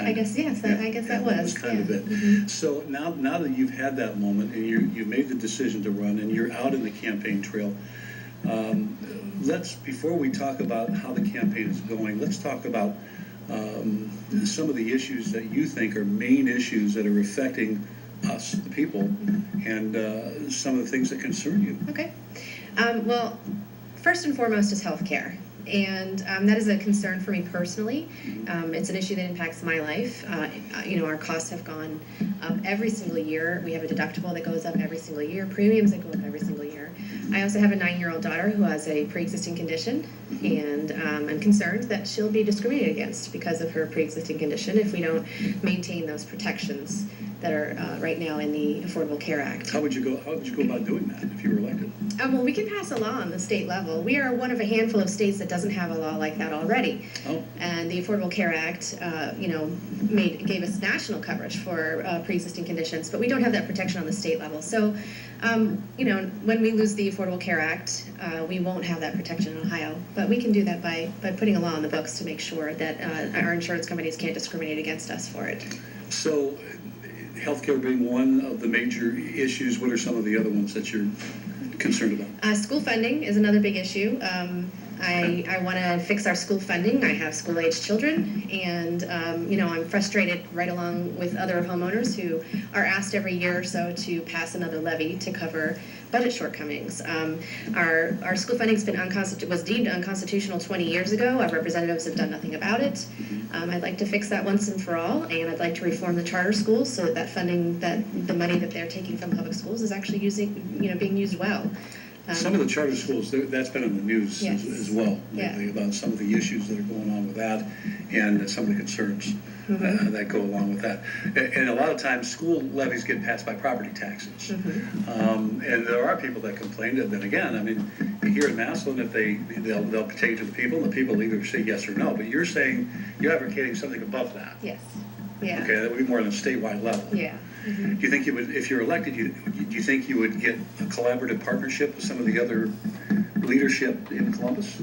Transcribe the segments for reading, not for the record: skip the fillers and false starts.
I guess, yes, I guess that was. That was kind of it. So now that you've had that moment and you've made the decision to run and you're out in the campaign trail, before we talk about how the campaign is going, let's talk about some of the issues that you think are main issues that are affecting us, the people, and some of the things that concern you. Okay. Well, first and foremost is healthcare. And that is a concern for me personally. It's an issue that impacts my life. Our costs have gone up every single year. We have a deductible that goes up every single year, premiums that go up every single year. I also have a 9-year-old daughter who has a pre-existing condition, and I'm concerned that she'll be discriminated against because of her pre-existing condition if we don't maintain those protections that are right now in the Affordable Care Act. How would you go about doing that if you were elected? Well, we can pass a law on the state level. We are one of a handful of states that doesn't have a law like that already. Oh. And the Affordable Care Act, gave us national coverage for pre-existing conditions, but we don't have that protection on the state level. So, when we lose the Affordable Care Act, we won't have that protection in Ohio. But we can do that by putting a law on the books to make sure that our insurance companies can't discriminate against us for it. So, healthcare being one of the major issues, what are some of the other ones that you're concerned about? School funding is another big issue. I want to fix our school funding. I have school-age children, and I'm frustrated right along with other homeowners who are asked every year or so to pass another levy to cover budget shortcomings. Our school funding was deemed unconstitutional 20 years ago. Our representatives have done nothing about it. I'd like to fix that once and for all, and I'd like to reform the charter schools so that funding, that the money that they're taking from public schools is actually being used well. Some of the charter schools, that's been in the news yes. as well lately about some of the issues that are going on with that and some of the concerns that go along with that. And a lot of times school levies get passed by property taxes. And there are people that complain. And then again, I mean, here in Massillon, if they'll pertain to the people, and the people either say yes or no. But you're saying you're advocating something above that. Yes. Yeah. Okay, that would be more on a statewide level. Yeah. Do you think you would, if you're elected, do you think you would get a collaborative partnership with some of the other leadership in Columbus?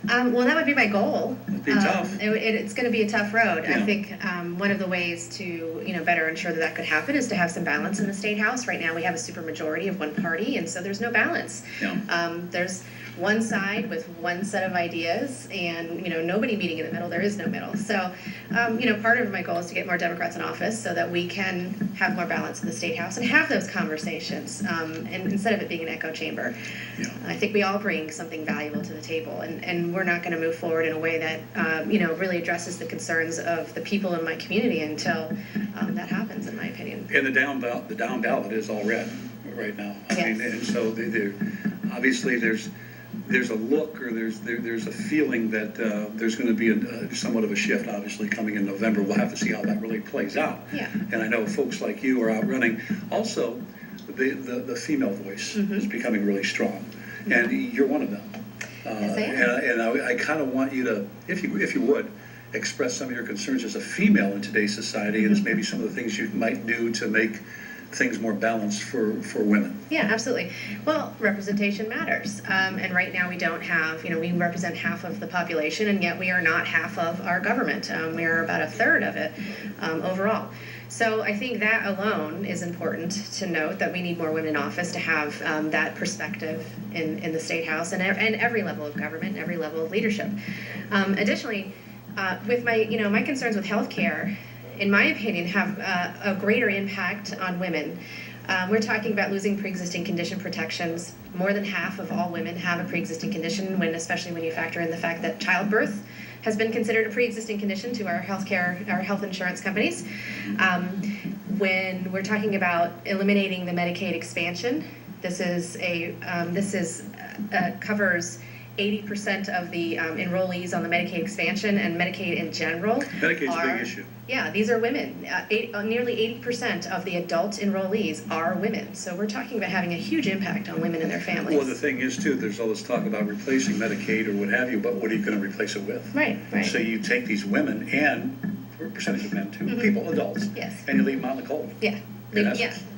Well, that would be my goal. It'd be tough. It's going to be a tough road. Yeah. I think one of the ways to better ensure that could happen is to have some balance in the state house. Right now, we have a supermajority of one party, and so there's no balance. Yeah. There's one side with one set of ideas, and nobody meeting in the middle. There is no middle. So, part of my goal is to get more Democrats in office so that we can have more balance in the state house and have those conversations, and instead of it being an echo chamber. Yeah. I think we all bring something valuable to the table, and we're not going to move forward in a way that really addresses the concerns of the people in my community until that happens, in my opinion. And the down ballot is all red right now. I mean, and so obviously there's a look, or there's a feeling that there's going to be somewhat of a shift, obviously, coming in November. We'll have to see how that really plays out. Yeah. And I know folks like you are out running. Also, the female voice is becoming really strong, and you're one of them. Yes, I am. And I kind of want you to, if you would, express some of your concerns as a female in today's society, and maybe some of the things you might do to make things more balanced for women. Yeah, absolutely. Well, representation matters. And right now we don't have, we represent half of the population, and yet we are not half of our government. We are about a third of it overall. So I think that alone is important to note, that we need more women in office to have that perspective in the State House and every level of government, every level of leadership. Additionally, with my concerns with healthcare, in my opinion, have a greater impact on women. We're talking about losing pre-existing condition protections. More than half of all women have a pre-existing condition, especially when you factor in the fact that childbirth has been considered a pre-existing condition to our health insurance companies. When we're talking about eliminating the Medicaid expansion, this covers 80% of the enrollees on the Medicaid expansion, and Medicaid in general. Medicaid's a big issue. Yeah, these are women. Nearly 80% of the adult enrollees are women. So we're talking about having a huge impact on women and their families. Well, the thing is, too, there's all this talk about replacing Medicaid or what have you, but what are you going to replace it with? Right. So you take these women, and a percentage of men, too, people, adults, yes, and you leave them out in the cold. Yeah.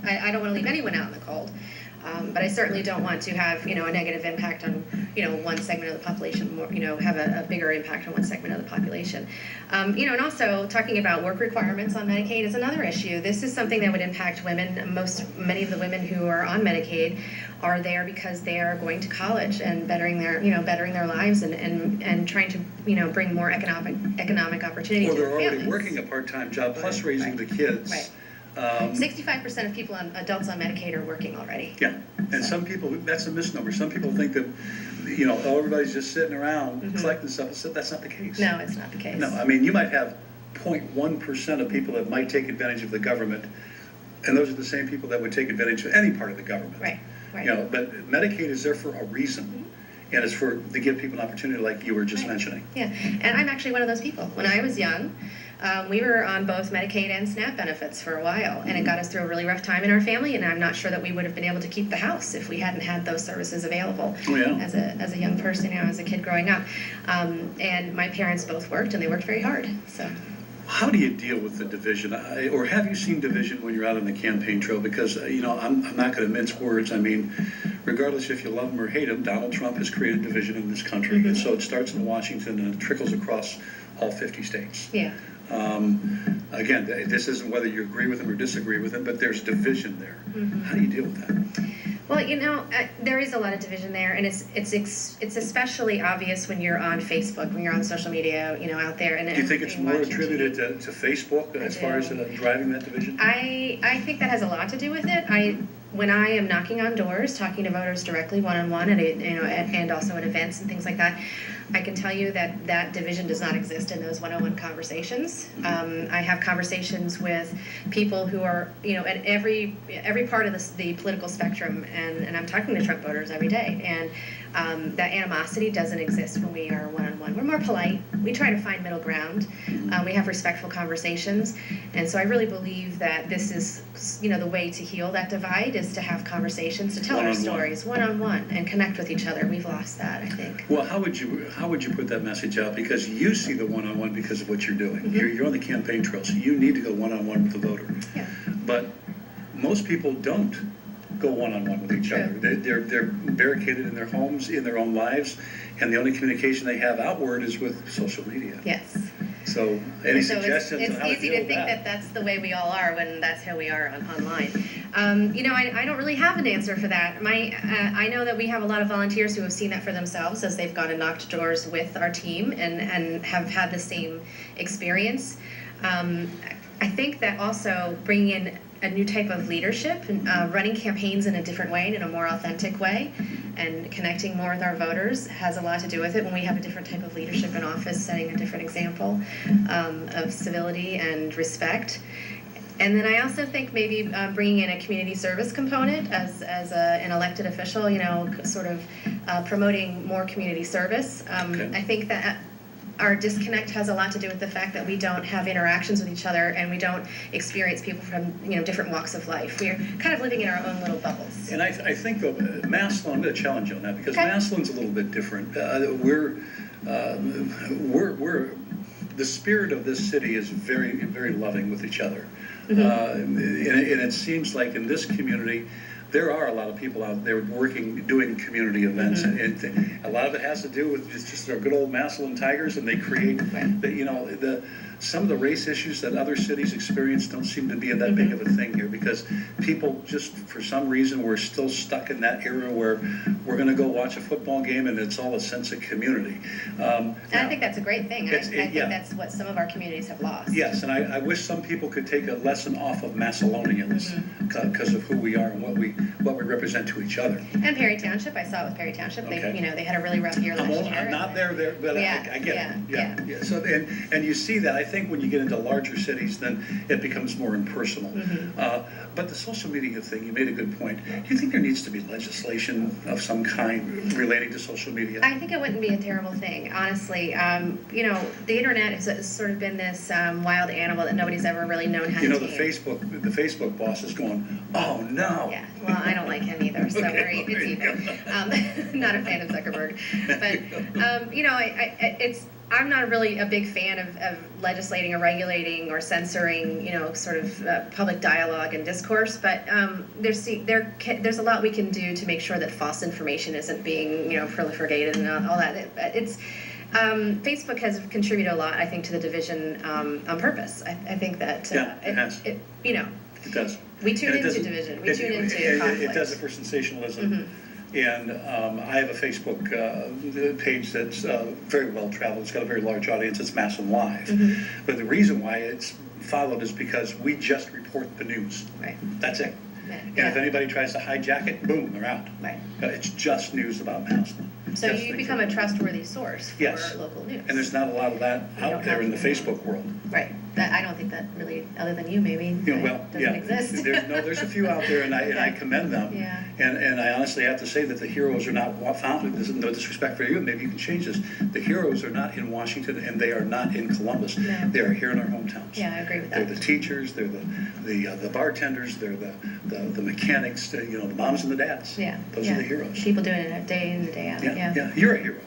I don't want to leave anyone out in the cold. But I certainly don't want to have, a negative impact on, one segment of the population, more, have a bigger impact on one segment of the population. And also talking about work requirements on Medicaid is another issue. This is something that would impact women. Many of the women who are on Medicaid are there because they are going to college and bettering their lives and trying to, bring more economic opportunity to their families. Or they're already working a part-time job plus raising the kids. Right. 65% of people adults on Medicaid are working already. Yeah, and some people, that's a misnomer. Some people think that, everybody's just sitting around collecting stuff. That's not the case. No, it's not the case. No, I mean, you might have 0.1% of people that might take advantage of the government, and those are the same people that would take advantage of any part of the government. Right. But Medicaid is there for a reason. And it's to give people an opportunity like you were just mentioning. Yeah, and I'm actually one of those people. When I was young, we were on both Medicaid and SNAP benefits for a while, and it got us through a really rough time in our family, and I'm not sure that we would have been able to keep the house if we hadn't had those services available as a young person, as a kid growing up. And my parents both worked, and they worked very hard. So. How do you deal with the division, or have you seen division when you're out on the campaign trail? Because, I'm not going to mince words. I mean, regardless if you love him or hate him, Donald Trump has created division in this country. And so it starts in Washington and it trickles across all 50 states. Yeah. Again, this isn't whether you agree with him or disagree with him, but there's division there. How do you deal with that? Well, there is a lot of division there, and it's especially obvious when you're on Facebook, when you're on social media, out there. And do you think it's more attributed to Facebook as far as driving that division? I think that has a lot to do with it. When I am knocking on doors, talking to voters directly, one-on-one, and also at events and things like that, I can tell you that division does not exist in those one-on-one conversations. I have conversations with people who are, at every part of the political spectrum, and I'm talking to Trump voters every day, and that animosity doesn't exist when we are one-on-one. We're more polite. We try to find middle ground. We have respectful conversations, and so I really believe that this is, the way to heal that divide is to have conversations, to tell our stories one-on-one and connect with each other. We've lost that, I think. Well, how would you put that message out? Because you see the one-on-one because of what you're doing. You're on the campaign trail, so you need to go one-on-one with the voter. Yeah. But most people don't go one-on-one with each other. They're barricaded in their homes, in their own lives, and the only communication they have outward is with social media. Yes. So, any suggestions on how to deal with that? It's easy to think that that's the way we all are when that's how we are online. I don't really have an answer for that. I know that we have a lot of volunteers who have seen that for themselves as they've gone and knocked doors with our team and have had the same experience. I think that also bringing in a new type of leadership, running campaigns in a different way, in a more authentic way, and connecting more with our voters has a lot to do with it. When we have a different type of leadership in office, setting a different example of civility and respect. And then I also think maybe bringing in a community service component as an elected official, sort of promoting more community service. I think that our disconnect has a lot to do with the fact that we don't have interactions with each other and we don't experience people from different walks of life. We're kind of living in our own little bubbles. And I think though, Massillon, I'm going to challenge you on that because Massillon's a little bit different. We're the spirit of this city is very, very loving with each other. And it seems like in this community, there are a lot of people out there doing community events, and a lot of it has to do with just our good old Massillon Tigers, and they create, some of the race issues that other cities experience don't seem to be that big of a thing here because people just, for some reason, we're still stuck in that era where we're going to go watch a football game and it's all a sense of community. And I think that's a great thing. I think that's what some of our communities have lost. Yes, and I wish some people could take a lesson off of Massillonians because of who we are and what we represent to each other. And Perry Township, I saw it with Perry Township. They had a really rough year last year. I'm not there, but I get it. Yeah. So and you see that. I think when you get into larger cities, then it becomes more impersonal. But the social media thing, you made a good point. Do you think there needs to be legislation of some kind relating to social media? I think it wouldn't be a terrible thing, honestly. The internet has sort of been this wild animal that nobody's ever really known how to tame. The Facebook boss is going, oh no. Yeah, well, I don't like him either, so it's even. Not a fan of Zuckerberg. But, I'm not really a big fan of legislating or regulating or censoring, sort of public dialogue and discourse, but there's a lot we can do to make sure that false information isn't being, proliferated and all that. Facebook has contributed a lot, I think, to the division on purpose. I think that it has. It does. We tune into division. We tune into conflict. It does it for sensationalism. Mm-hmm. And I have a Facebook page that's very well traveled. It's got a very large audience. It's MassillonLIVE. Mm-hmm. But the reason why it's followed is because we just report the news. Right. That's it. Yeah. And if anybody tries to hijack it, boom, they're out. Right. It's just news about Massillon. So you become a trustworthy source for local news. And there's not a lot of that out there in the Facebook world. Right. I don't think that really, other than you maybe, doesn't exist. There's a few out there, and I commend them. Yeah. And I honestly have to say that the heroes are not founded. This is no disrespect for you. Maybe you can change this. The heroes are not in Washington, and they are not in Columbus. No. They are here in our hometowns. Yeah, I agree with that. They're the teachers. They're the bartenders. They're the mechanics. The moms and the dads. Yeah. Those are the heroes. People doing it day in and day out. Yeah. You're a hero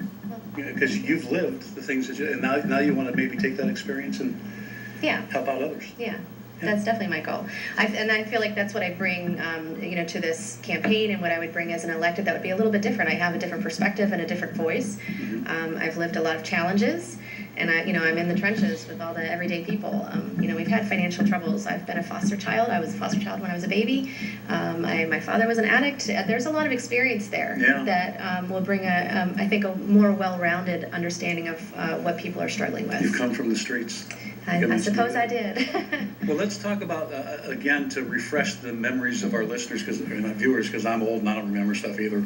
because you've lived the things that and now you want to maybe take that experience and help out others. Yeah. That's definitely my goal. And I feel like that's what I bring, to this campaign, and what I would bring as an elected that would be a little bit different. I have a different perspective and a different voice. Mm-hmm. I've lived a lot of challenges, and I'm in the trenches with all the everyday people. We've had financial troubles. I've been a foster child. I was a foster child when I was a baby. My father was an addict. There's a lot of experience there that will bring I think a more well-rounded understanding of what people are struggling with. You've come from the streets. I suppose I did. Well, let's talk about, again, to refresh the memories of our listeners, my viewers, because I'm old and I don't remember stuff either.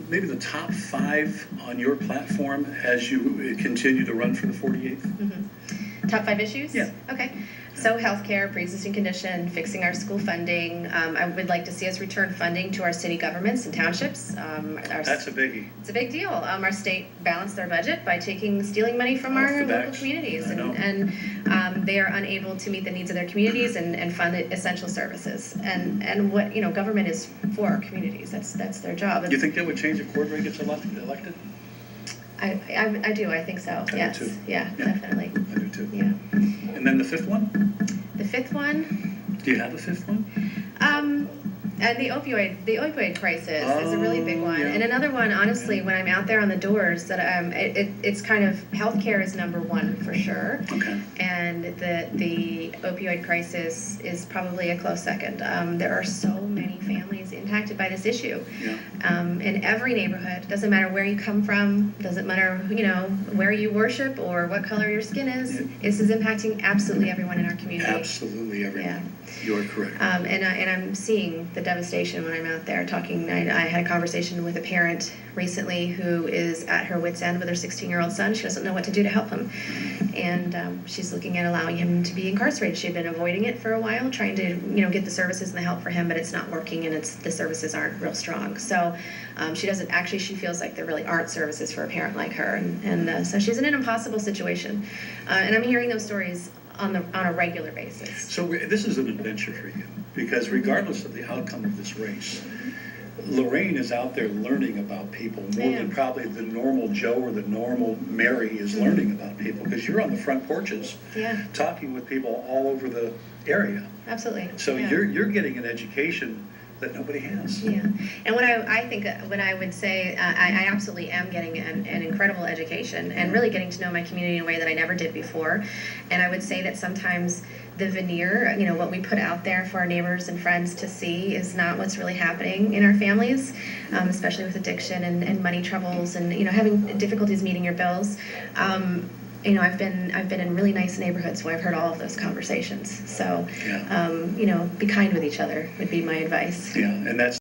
Maybe the top 5 on your platform as you continue to run for the 48th? Mm-hmm. Top 5 issues? Yeah. Okay. So healthcare, pre-existing condition, fixing our school funding. I would like to see us return funding to our city governments and townships. That's a biggie. It's a big deal. Our state balanced their budget by stealing money from our local communities, and they are unable to meet the needs of their communities and fund essential services. And what government is for our communities. That's their job. Do you think that would change if Cordray gets elected? I do. I think so. I yes. do too. Yeah, definitely. I do too. Yeah. And then the 5th one? The 5th one? Do you have the 5th one? And the opioid crisis is a really big one. Yeah. And another one, honestly, when I'm out there on the doors, that it's kind of healthcare is number 1 for sure. Okay. And the opioid crisis is probably a close second. There are so many families impacted by this issue. Yeah. In every neighborhood, doesn't matter where you come from, doesn't matter where you worship or what color your skin is. Yeah. This is impacting absolutely everyone in our community. Absolutely everyone. Yeah. You are correct. And I'm seeing the devastation when I'm out there talking. I had a conversation with a parent recently who is at her wit's end with her 16-year-old son. She doesn't know what to do to help him. And she's looking at allowing him to be incarcerated. She had been avoiding it for a while, trying to get the services and the help for him, but it's not working, and the services aren't real strong. So she feels like there really aren't services for a parent like her. And so she's in an impossible situation. And I'm hearing those stories on a regular basis. So this is an adventure for you, because regardless of the outcome of this race, Lorraine is out there learning about people more than probably the normal Joe or the normal Mary is learning about people, because you're on the front porches talking with people all over the area. Absolutely. So you're getting an education that nobody has. Yeah, and what I would say, I absolutely am getting an incredible education and really getting to know my community in a way that I never did before. And I would say that sometimes the veneer, what we put out there for our neighbors and friends to see is not what's really happening in our families, especially with addiction and money troubles and having difficulties meeting your bills. I've been in really nice neighborhoods where I've heard all of those conversations. So, be kind with each other would be my advice. Yeah, and that's